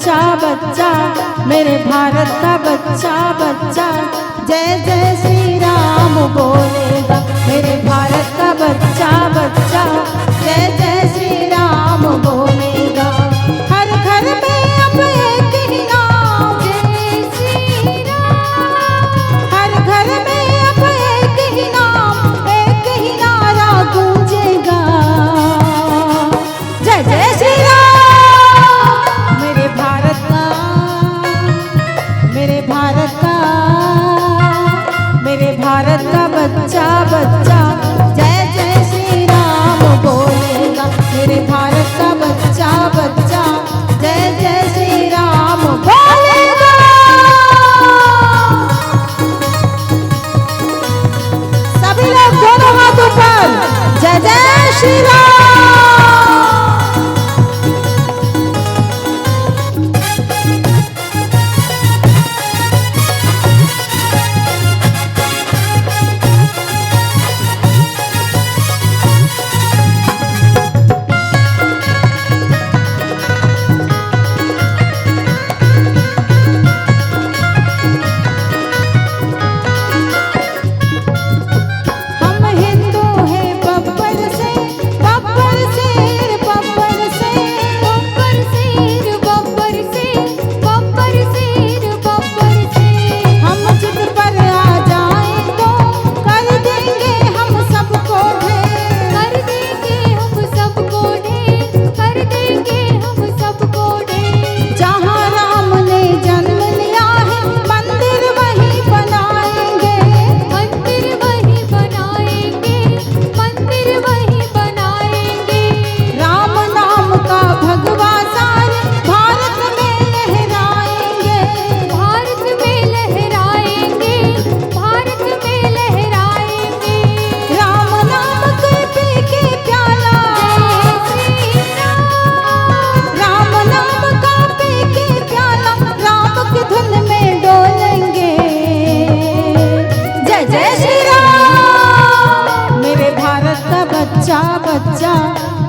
बच्चा बच्चा, मेरे भारत का बच्चा बच्चा जय जय श्री राम बोलेगा। मेरे भारत का बच्चा बच्चा जय जय श्री राम बोलेगा। हर घर में अब एक ही नाम जय श्री राम, हर घर में अब एक ही नाम, एक ही नारा गूंजेगा जय जय श्री राम। मेरे भारत का, मेरे भारत का, मेरे भारत का बच्चा बच्चा जय जय श्री राम बोलेगा। मेरे भारत का बच्चा बच्चा जय जय श्री राम बोलेगा। सभी लोग दोनों हाथों पर जय जय श्री राम।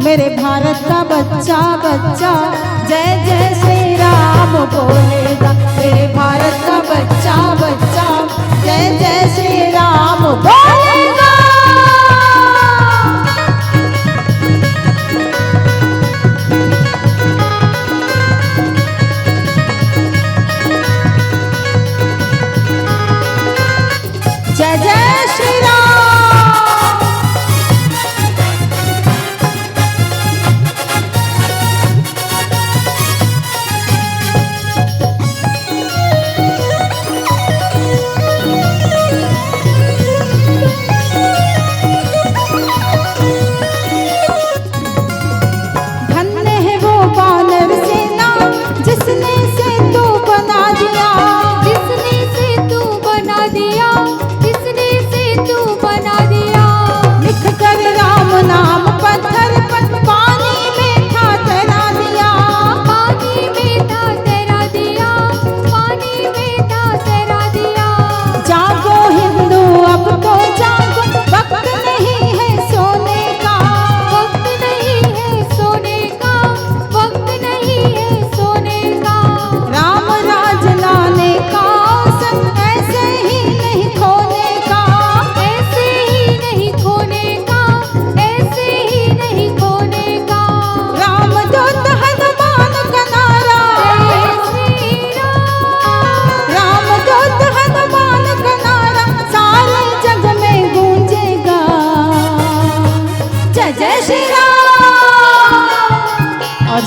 मेरे भारत का बच्चा बच्चा जय जय श्री राम बोलेगा। मेरे भारत का बच्चा बच्चा जय जय श्री राम बोलेगा। जय जय श्री राम।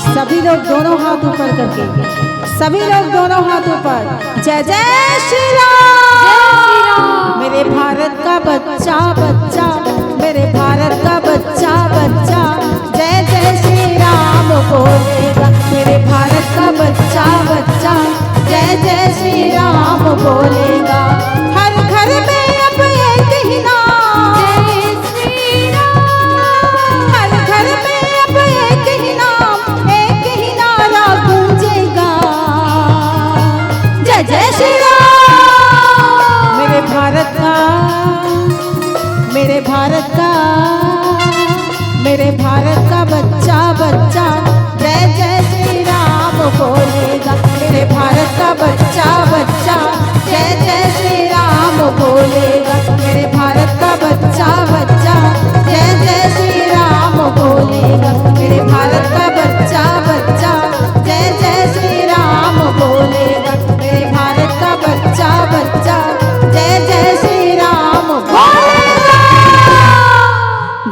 सभी लोग दोनों हाथ ऊपर करके, सभी लोग दोनों हाथ ऊपर जय जय श्री राम। मेरे भारत का बच्चा बच्चा, मेरे भारत का बच्चा बच्चा जय जय श्री राम बोलेगा। मेरे भारत का बच्चा बच्चा जय जय श्री राम बोलेगा। हर घर में अब एक ही नाम जय श्री राम, हर घर में अब एक ही नाम, एक ही नारा गूंजेगा जय जय श्री राम। मेरे भारत का, मेरे भारत का, मेरे भारत का बच्चा बच्चा जय जय श्री राम बोलेगा।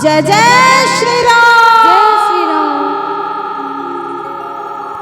जय जय श्री राम।